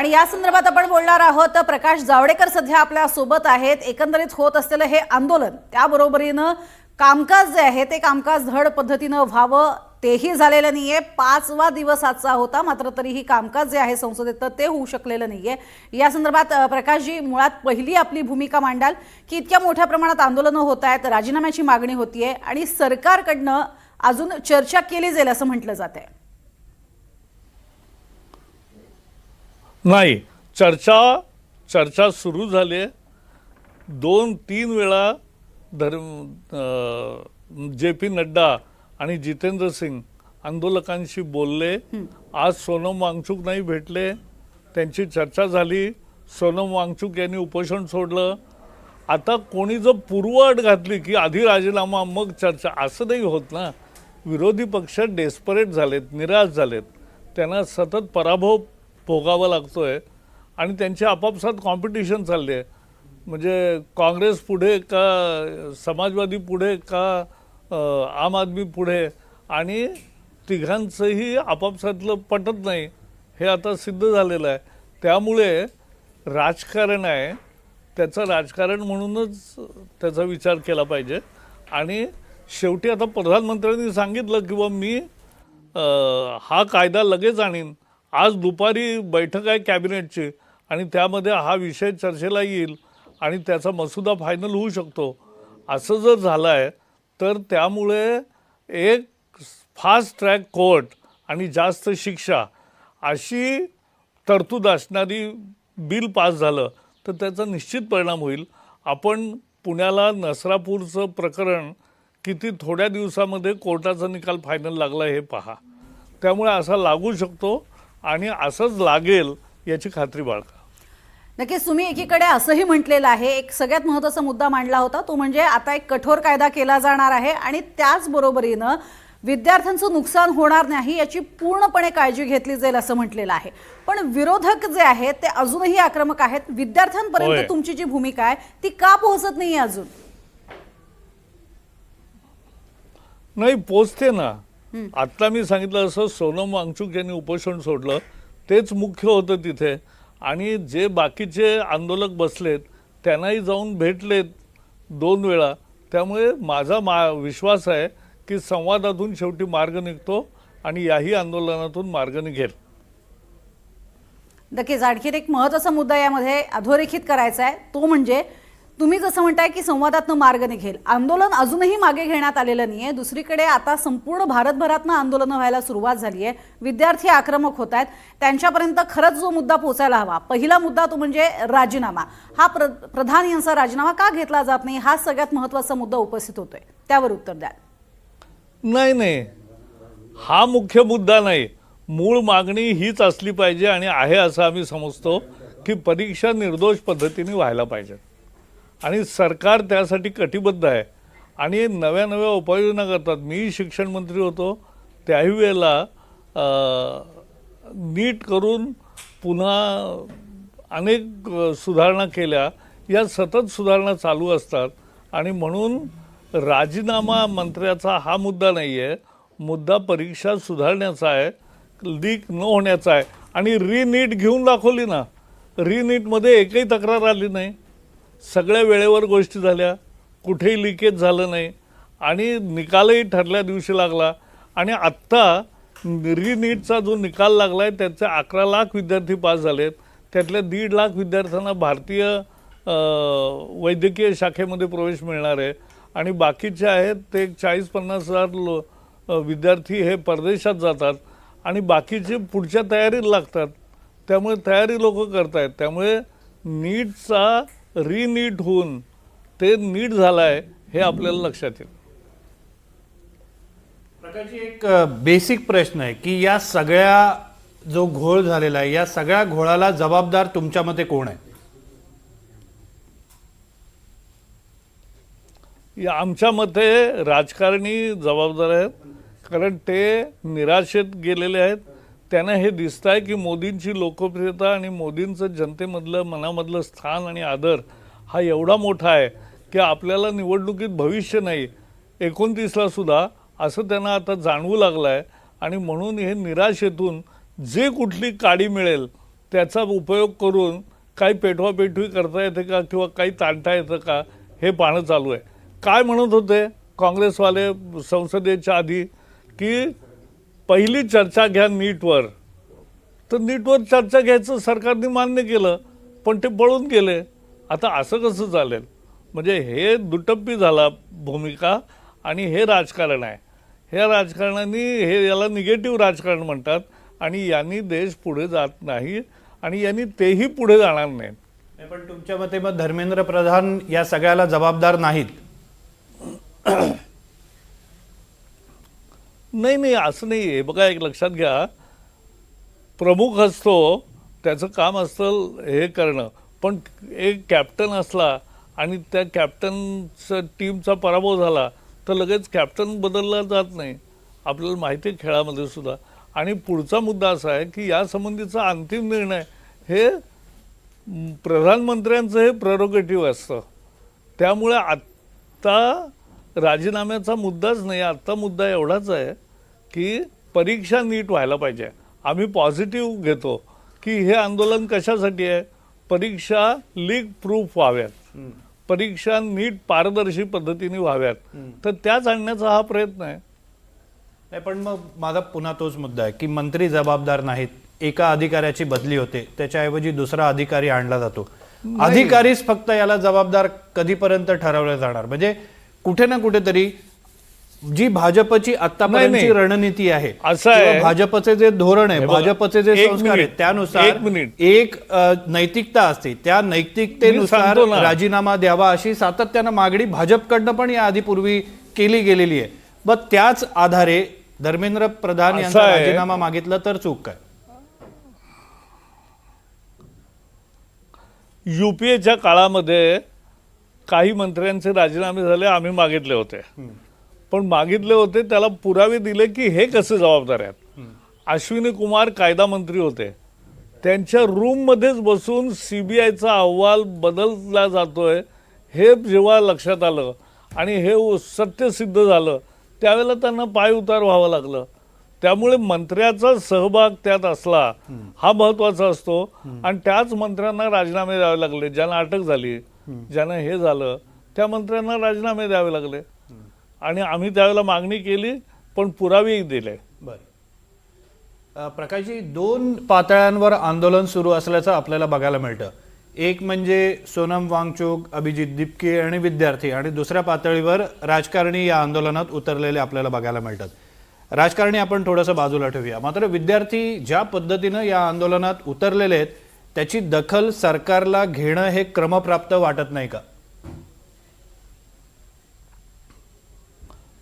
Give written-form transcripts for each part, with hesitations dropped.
आणि या संदर्भात आपण बोलणार आहोत. प्रकाश जावडेकर सध्या आपल्या सोबत आहेत. एकंदरीत होत असलेलं हे आंदोलन त्याबरोबरीनं कामकाज जे आहे ते कामकाज धड पद्धतीनं व्हावं तेही झालेलं नाहीये. 5वा दिवस आजचा होता, मात्र तरीही कामकाज जे आहे संसदेत ते होऊ शकलेलं नाहीये. या संदर्भात प्रकाशजी मुळात पहिली आपली भूमिका मांडाल की इतक्या मोठ्या प्रमाणात आंदोलनं होत आहेत, राजीनाम्याची मागणी होतीये आणि सरकारकडनं अजून चर्चा केली जाईल असं म्हटलं जात आहे. नाही, चर्चा सुरू झाली. 2-3 वेळा JP नड्डा आणि जितेंद्र सिंग आंदोलकांशी बोलले. आज सोनम वांगचुक नाही भेटले, त्यांची चर्चा झाली. सोनम वांगचुक यांनी उपोषण सोडलं. आता कोणी जर पूर्वअट घातली की आधी राजीनामा मग चर्चा, असं नाही होत ना. विरोधी पक्ष डेस्परेट झालेत, निराश झालेत, त्यांना सतत पराभव भोगावा लागतोय आणि त्यांची आपापसात कॉम्पिटिशन चालली आहे. म्हणजे काँग्रेस पुढे का समाजवादी पुढे का आम आदमी पुढे, आणि तिघांचंही आपापसातलं पटत नाही हे आता सिद्ध झालेलं आहे. त्यामुळे राजकारण आहे, त्याचं राजकारण म्हणूनच त्याचा विचार केला पाहिजे. आणि शेवटी आता प्रधानमंत्र्यांनी सांगितलं की मी हा कायदा लगेच आणीन. आज दुपारी बैठक आहे कॅबिनेटची आणि त्यामध्ये हा विषय चर्चेला येईल आणि त्याचा मसुदा फायनल होऊ शकतो. असं जर झालं आहे तर त्यामुळे एक फास्ट ट्रॅक कोर्ट आणि जास्त शिक्षा अशी तरतूद असणारी बिल पास झालं तर त्याचा निश्चित परिणाम होईल. आपण पुण्याला नसरापूरचं प्रकरण किती थोड्या दिवसामध्ये कोर्टाचा निकाल फायनल लागला हे पहा. त्यामुळे असा लागू शकतो आणि असंच लागेल याची खात्री बाळगा. नक्कीच तुम्ही एकीकडे असंही म्हटलेलं आहे, एक सगळ्यात महत्त्वाचा मुद्दा मांडला होता तो म्हणजे आता एक कठोर कायदा केला जाणार आहे आणि त्याचबरोबरीनं विद्यार्थ्यांचं नुकसान होणार नाही याची पूर्णपणे काळजी घेतली जाईल असं म्हटलेलं आहे. पण विरोधक जे आहेत ते अजूनही आक्रमक आहेत. विद्यार्थ्यांपर्यंत तुमची जी भूमिका आहे ती का पोहोचत नाहीये अजून? नाही, पोचते ना. आता मी सांगितलं असं सोनम वांगचुक यांनी उपोषण सोडलं, तेच मुख्य होतं तिथे. आणि जे बाकीचे आंदोलक बसलेत त्यांनाही जाऊन भेटलेत 2 वेळा. त्यामुळे माझा विश्वास आहे की संवादातून शेवटी मार्ग निघतो आणि याही आंदोलनातून मार्ग निघेल. नक्कीच आणखीन एक महत्त्वाचा मुद्दा यामध्ये अधोरेखित करायचा आहे, तो म्हणजे तुम्ही जसं म्हणताय की संवादातनं मार्ग निघेल. आंदोलन अजूनही मागे घेण्यात आलेलं नाहीये. दुसरीकडे आता संपूर्ण भारतभरातनं आंदोलनं व्हायला सुरुवात झाली आहे. विद्यार्थी आक्रमक होत आहेत. त्यांच्यापर्यंत खरंच जो मुद्दा पोहोचायला हवा, पहिला मुद्दा तो म्हणजे राजीनामा. हा प्रधान यांचा राजीनामा का घेतला जात नाही हा सगळ्यात महत्त्वाचा मुद्दा उपस्थित होतोय. त्यावर उत्तर द्या. नाही, हा मुख्य मुद्दा नाही. मूळ मागणी हीच असली पाहिजे आणि आहे असं आम्ही समजतो की परीक्षा निर्दोष पद्धतीने व्हायला पाहिजे आणि सरकार त्यासाठी कटिबद्ध आहे आणि नव्या उपाययोजना करतात. मी शिक्षण मंत्री होतो त्याही वेळेला नीट करून पुन्हा अनेक सुधारणा केल्या. या सतत सुधारणा चालू असतात आणि म्हणून राजीनामा मंत्र्याचा हा मुद्दा नाही आहे. मुद्दा परीक्षा सुधारण्याचा आहे, लीक न होण्याचा आहे. आणि रीनीट घेऊन दाखवली ना, रीनीटमध्ये एकही तक्रार आली नाही. सगळ्या वेळेवर गोष्टी झाल्या, कुठेही लिकेज झालं नाही आणि निकालही ठरल्या दिवशी लागला. आणि आत्ता रीनीटचा जो निकाल लागला आहे त्याचे 11 लाख विद्यार्थी पास झालेत. त्यातल्या 1.5 लाख विद्यार्थ्यांना भारतीय वैद्यकीय शाखेमध्ये प्रवेश मिळणार आहे आणि बाकीचे आहेत ते 40-50 हजार विद्यार्थी हे परदेशात जातात आणि बाकीचे पुढच्या तयारीला लागतात. त्यामुळे तयारी लोक करतायत. त्यामुळे नीटचा रीनीट होऊन ते नीट झालं आहे हे आपल्याला लक्षात येईल. प्रकाशजी, एक बेसिक प्रश्न आहे की या सगळ्या जो घोळ झालेला आहे या सगळ्या घोळाला जबाबदार तुमच्या मते कोण आहे? आमच्या मते राजकारणी जबाबदार आहेत, कारण ते निराशेत गेलेले आहेत. त्यांना हे दिसत आहे की मोदींची लोकप्रियता आणि मोदींचं जनतेमधलं मनामधलं स्थान आणि आदर हा एवढा मोठा आहे की आपल्याला निवडणुकीत भविष्य नाही 29ला सुद्धा, असं त्यांना आता जाणवू लागलं आहे. आणि म्हणून हे निराशेतून जे कुठली काडी मिळेल त्याचा उपयोग करून काही पेटवापेटवी करता येते का किंवा काही ताणता येतं का हे पाहणं चालू आहे. काय म्हणत होते काँग्रेसवाले संसदेच्या आधी की पहिली चर्चा घ्या नीटवर, तर नीटवर चर्चा घ्यायचं सरकारने मान्य केलं पण ते पळून गेले. आता असं कसं चालेल? म्हणजे हे दुटप्पी झाला भूमिका आणि हे राजकारण आहे. ह्या राजकारणाने याला निगेटिव्ह राजकारण म्हणतात आणि यांनी देश पुढे जात नाही आणि यांनी तेही पुढे जाणार नाहीत. पण तुमच्या मते मग धर्मेंद्र प्रधान या सगळ्याला जबाबदार नाहीत? नाही असं नाही आहे. बघा, एक लक्षात घ्या, प्रमुख असतो त्याचं काम असतं हे करणं, पण एक कॅप्टन असला आणि त्या कॅप्टनचं टीमचा पराभव झाला तर लगेच कॅप्टन बदलला जात नाही. आपल्याला माहिती आहे खेळामध्ये सुद्धा. आणि पुढचा मुद्दा असा आहे की या संबंधीचा अंतिम निर्णय हे प्रधानमंत्र्यांचं हे प्रेरोगेटिव्ह असतं. त्यामुळे आत्ता राजीनाम्याचा मुद्दाच नाही. आत्ता मुद्दा एवढाच आहे की परीक्षा नीट व्हायला पाहिजे. आम्ही पॉझिटिव्ह घेतो की हे आंदोलन कशासाठी आहे? परीक्षा लीक प्रूफ व्हाव्यात, परीक्षा नीट पारदर्शी पद्धतीने व्हाव्यात, तर त्याच आणण्याचा हा प्रयत्न आहे. नाही, पण मग माझा पुन्हा तोच मुद्दा आहे की मंत्री जबाबदार नाहीत. एका अधिकाऱ्याची बदली होते, त्याच्याऐवजी दुसरा अधिकारी आणला जातो. अधिकारीच फक्त याला जबाबदार कधीपर्यंत ठरवलं जाणार? म्हणजे कुठे ना कुठेतरी जी भाजपची आतापर्यंतची रणनीती आहे, असं आहे, किंवा भाजपचे जे धोरण आहे, भाजपचे जे एक संस्कार आहेत, मिनिट, त्यानुसार एक मिनिट. एक नैतिकता असते. त्या नैतिकतेनुसार सांगतो ना. राजीनामा द्यावा अशी सातत्यानं मागणी भाजपकडनं पण या आधी पूर्वी केली गेलेली आहे. मग त्याच आधारे धर्मेंद्र प्रधान यांचा असं आहे. राजीनामा मागितला तर चूक काय? UPAच्या काळामध्ये काही मंत्र्यांचे राजीनामे झाले, आम्ही मागितले होते. पण मागितले होते त्याला पुरावे दिले की हे कसे जबाबदार आहेत. अश्विनी कुमार कायदा मंत्री होते, त्यांच्या रूममध्येच बसून CBIचा अहवाल बदलला जातोय हे जेव्हा लक्षात आलं आणि हे सत्य सिद्ध झालं त्यावेळेला त्यांना पाय उतार व्हावं लागलं. त्यामुळे मंत्र्याचा सहभाग त्यात असला हा महत्वाचा असतो. आणि त्याच मंत्र्यांना राजीनामे द्यावे लागले. ज्यांना अटक झाली, ज्यांना हे झालं, त्या मंत्र्यांना राजीनामे द्यावे लागले. आणि आम्ही त्यावेळेला मागणी केली पण पुरावेही दिले. बरं, प्रकाशजी, दोन पातळ्यांवर आंदोलन सुरू असल्याचं आपल्याला बघायला मिळतं. एक म्हणजे सोनम वांगचुक, अभिजित दिपके आणि विद्यार्थी, आणि दुसऱ्या पातळीवर राजकारणी या आंदोलनात उतरलेले आपल्याला बघायला मिळतात. राजकारणी आपण थोडंसं बाजूला ठेवूया, मात्र विद्यार्थी ज्या पद्धतीनं या आंदोलनात उतरलेले आहेत त्याची दखल सरकारला घेणं हे क्रमप्राप्त वाटत नाही का?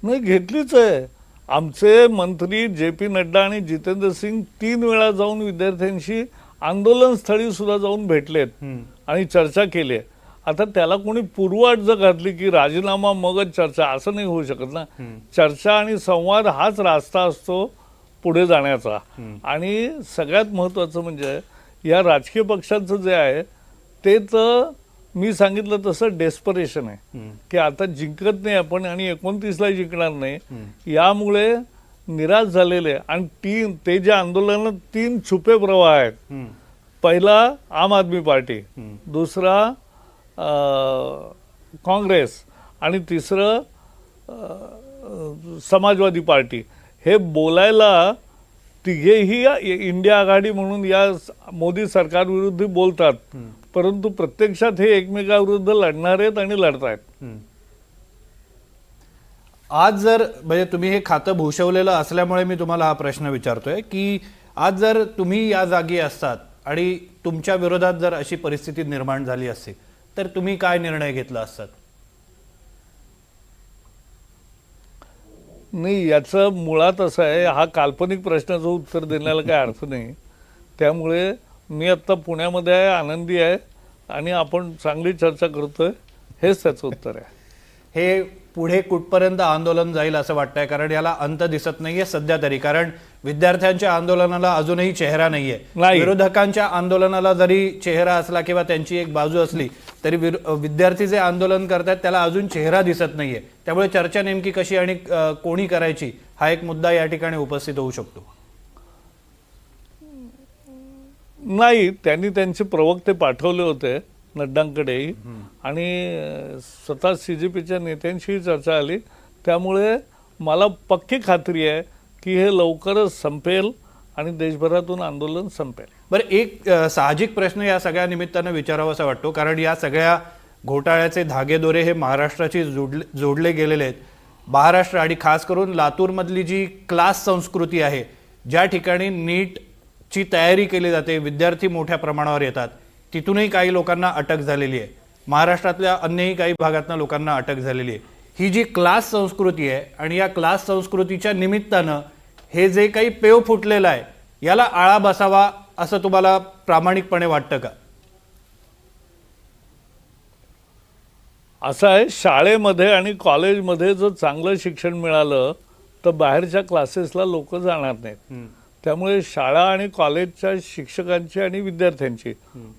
नाही, घेतलीच आहे. आमचे मंत्री JP नड्डा आणि जितेंद्र सिंग 3 वेळा जाऊन विद्यार्थ्यांशी आंदोलन स्थळी सुद्धा जाऊन भेटलेत आणि चर्चा केली. आता त्याला कोणी पूर्वाट जर घातली की राजीनामा मगच चर्चा, असं नाही होऊ शकत ना. चर्चा आणि संवाद हाच रास्ता असतो पुढे जाण्याचा. आणि सगळ्यात महत्त्वाचं म्हणजे या राजकीय पक्षांचं जे आहे ते तर मी सांगितलं तसं डेस्परेशन आहे की आता जिंकत नाही आपण आणि 29ला जिंकणार नाही. यामुळे निराश झालेले आणि ते जे आंदोलनात 3 छुपे प्रवाह आहेत. पहिला आम आदमी पार्टी, दुसरा काँग्रेस आणि तिसरं समाजवादी पार्टी. हे बोलायला तिघेही इंडिया आघाडी म्हणून या मोदी सरकारविरुद्ध बोलतात, परंतु प्रत्यक्षात हे एकमेकाविरुद्ध लढणार आहेत आणि लढतायत. आज जर म्हणजे तुम्ही हे खातं भूषवलेलं असल्यामुळे मी तुम्हाला हा प्रश्न विचारतोय की आज जर तुम्ही या जागी असतात आणि तुमच्या विरोधात जर अशी परिस्थिती निर्माण झाली असती तर तुम्ही काय निर्णय घेतला असतात? नाही, याचं मुळात असं आहे, हा काल्पनिक प्रश्नाचं उत्तर देण्याला काही अर्थ नाही. त्यामुळे मी आत्ता पुण्यामध्ये आहे, आनंदी आहे आणि आपण चांगली चर्चा करतोय, हेच त्याचं उत्तर आहे. हे पुढे कुठपर्यंत आंदोलन जाईल असं वाटतंय? कारण याला अंत दिसत नाहीये सध्या तरी. कारण विद्यार्थ्यांच्या आंदोलनाला अजूनही चेहरा नाहीये. विरोधकांच्या आंदोलनाला जरी चेहरा असला किंवा त्यांची एक बाजू असली तरी विद्यार्थी जे आंदोलन करतात त्याला अजून चेहरा दिसत नाहीये. त्यामुळे चर्चा नेमकी कशी आणि कोणी करायची हा एक मुद्दा या ठिकाणी उपस्थित होऊ शकतो. नाही, त्यांनी त्यांचे प्रवक्ते पाठवले होते नड्डांकडेही आणि स्वतः CJPच्या नेत्यांशीही चर्चा आली. त्यामुळे मला पक्की खात्री आहे की हे लवकरच संपेल आणि देशभरातून आंदोलन संपेल. बरं, एक साहजिक प्रश्न या सगळ्या निमित्तानं विचारावासा वाटतो, कारण या सगळ्या घोटाळ्याचे धागेदोरे हे महाराष्ट्राशी जोडले गेलेले आहेत. महाराष्ट्र आणि खास करून लातूरमधली जी क्लास संस्कृती आहे, ज्या ठिकाणी नीटची तयारी केली जाते, विद्यार्थी मोठ्या प्रमाणावर येतात, तिथूनही काही लोकांना अटक झालेली आहे. महाराष्ट्रातल्या अन्यही काही भागातनं लोकांना अटक झालेली आहे. ही जी क्लास संस्कृती आहे आणि या क्लास संस्कृतीच्या निमित्तानं हे जे काही पेव फुटलेलं आहे, याला आळा बसावा असं तुम्हाला प्रामाणिकपणे वाटतं का? असं आहे, शाळेमध्ये आणि कॉलेजमध्ये जर चांगलं शिक्षण मिळालं तर बाहेरच्या क्लासेसला लोक जाणार नाहीत. त्यामुळे शाळा आणि कॉलेजच्या शिक्षकांची आणि विद्यार्थ्यांची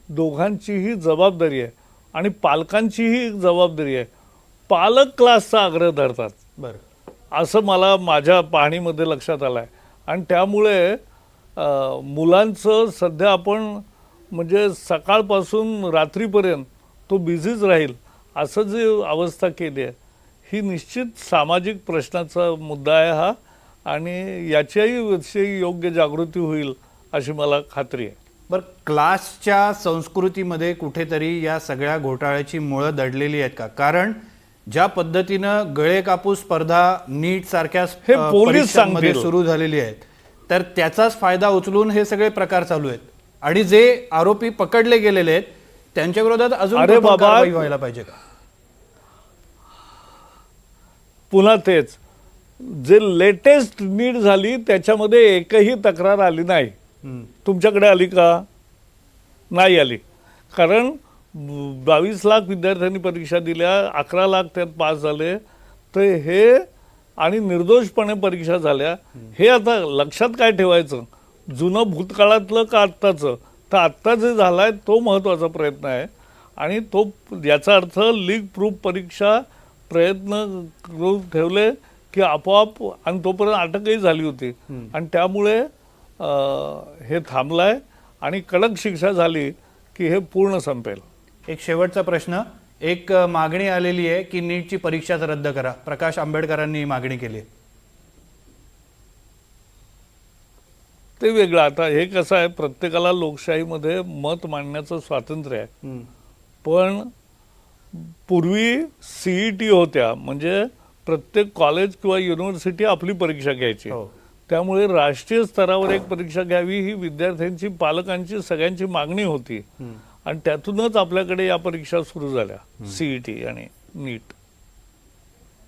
दोघांचीही जबाबदारी आहे आणि पालकांचीही जबाबदारी आहे. पालक क्लासचा आग्रह धरतात बरं, असं मला माझ्या पाहणीमध्ये लक्षात आलं आहे. आणि त्यामुळे मुलांचं सध्या आपण म्हणजे सकाळपासून रात्रीपर्यंत तो बिझीच राहील असं जी अवस्था केली आहे, ही निश्चित सामाजिक प्रश्नाचा मुद्दा आहे हा, आणि याच्याही विषयी योग्य जागृती होईल अशी मला खात्री आहे. बरं, क्लासच्या संस्कृतीमध्ये कुठेतरी या सगळ्या घोटाळ्याची मुळं दडलेली आहेत का? कारण ज्या पद्धतीनं गळे कापूस स्पर्धा नीट सारख्या हे पोलीस परीक्षांमध्ये सांगतील. सुरू झालेली आहेत, तर त्याचाच फायदा उचलून हे सगळे प्रकार चालू आहेत. आणि जे आरोपी पकडले गेलेले आहेत त्यांच्या विरोधात अजून अरे कठोर बाबा, कारवाई व्हायला पाहिजे का? पुन्हा तेच, जे लेटेस्ट नीट झाली त्याच्यामध्ये एकही तक्रार आली नाही. तुमच्याकडे आली का? नाही आली. कारण 22 लाख विद्यार्थ्यांनी परीक्षा दिल्या, 11 लाख त्यात पास झाले. तर हे आणि निर्दोषपणे परीक्षा झाल्या. हे आता लक्षात काय ठेवायचं, जुनं भूतकाळातलं का आत्ताचं? तर आत्ता जे झालाय तो महत्त्वाचा प्रयत्न आहे. आणि तो याचा अर्थ लीक प्रूफ परीक्षा प्रयत्न करून ठेवले की आपोआप, आणि तोपर्यंत अटकही झाली होती. आणि त्यामुळे हे थांबलाय आणि कडक शिक्षा झाली की हे पूर्ण संपेल. एक शेवटचा प्रश्न, एक मागणी आलेली आहे की नीटची परीक्षाच रद्द करा. प्रकाश आंबेडकरांनी ही मागणी केली आहे. ते वेगळं. आता हे कसं आहे, प्रत्येकाला लोकशाहीमध्ये मत मांडण्याचं स्वातंत्र्य आहे. पण पूर्वी CET होत्या, म्हणजे प्रत्येक कॉलेज किंवा युनिव्हर्सिटी आपली परीक्षा घ्यायची. त्यामुळे राष्ट्रीय स्तरावर एक परीक्षा घ्यावी ही विद्यार्थ्यांची, पालकांची, सगळ्यांची मागणी होती. आणि त्यातूनच आपल्याकडे या परीक्षा सुरू झाल्या, CET आणि नीट.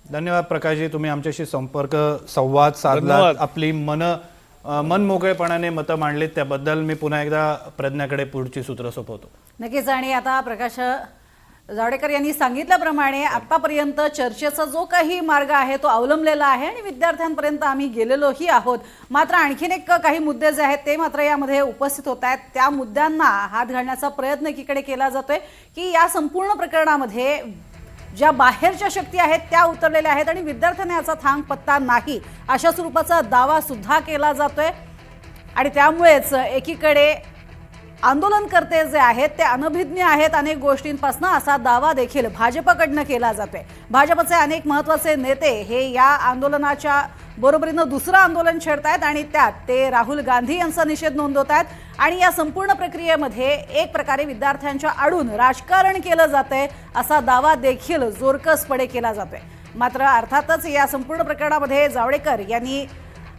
धन्यवाद प्रकाशजी, तुम्ही आमच्याशी संवाद साधला, धन्यवाद. आपली मन मोकळेपणाने मतं मांडलीत, त्याबद्दल मी पुन्हा एकदा प्रज्ञाकडे पुढची सूत्र सोपवतो. नक्कीच. आणि आता प्रकाश जावडेकर यांनी सांगितल्याप्रमाणे आतापर्यंत चर्चेचा जो काही मार्ग आहे तो अवलंबलेला आहे आणि विद्यार्थ्यांपर्यंत आम्ही गेलेलोही आहोत. मात्र आणखीन एक काही मुद्दे जे आहेत ते मात्र यामध्ये उपस्थित होत आहेत. त्या मुद्द्यांना हात घालण्याचा प्रयत्न एकीकडे केला जातोय की या संपूर्ण प्रकरणामध्ये ज्या बाहेरच्या शक्ती आहेत त्या उतरलेल्या आहेत आणि विद्यार्थ्यांना याचा थांग पत्ता नाही अशा स्वरूपाचा दावा सुद्धा केला जातोय. आणि त्यामुळेच एकीकडे आंदोलनकर्ते जे आहेत ते अनभिज्ञ आहेत अनेक गोष्टींपासून असा दावा देखील भाजपकडनं केला जातोय. भाजपचे अनेक महत्त्वाचे नेते हे या आंदोलनाच्या बरोबरीनं दुसरं आंदोलन छेडतायत आणि त्यात ते राहुल गांधी यांचा निषेध नोंदवत आहेत. आणि या संपूर्ण प्रक्रियेमध्ये एक प्रकारे विद्यार्थ्यांच्या आडून राजकारण केलं जातंय असा दावा देखील जोरकसपणे केला जातोय. मात्र अर्थातच या संपूर्ण प्रकरणामध्ये जावडेकर यांनी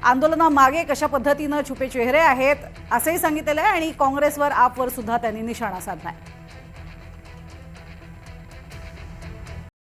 आंदोलनामागे कशा पद्धतीनं छुपे चेहरे आहेत असंही सांगितलेलं आहे आणि काँग्रेसवर आपवर सुद्धा त्यांनी निशाणा साधलाय.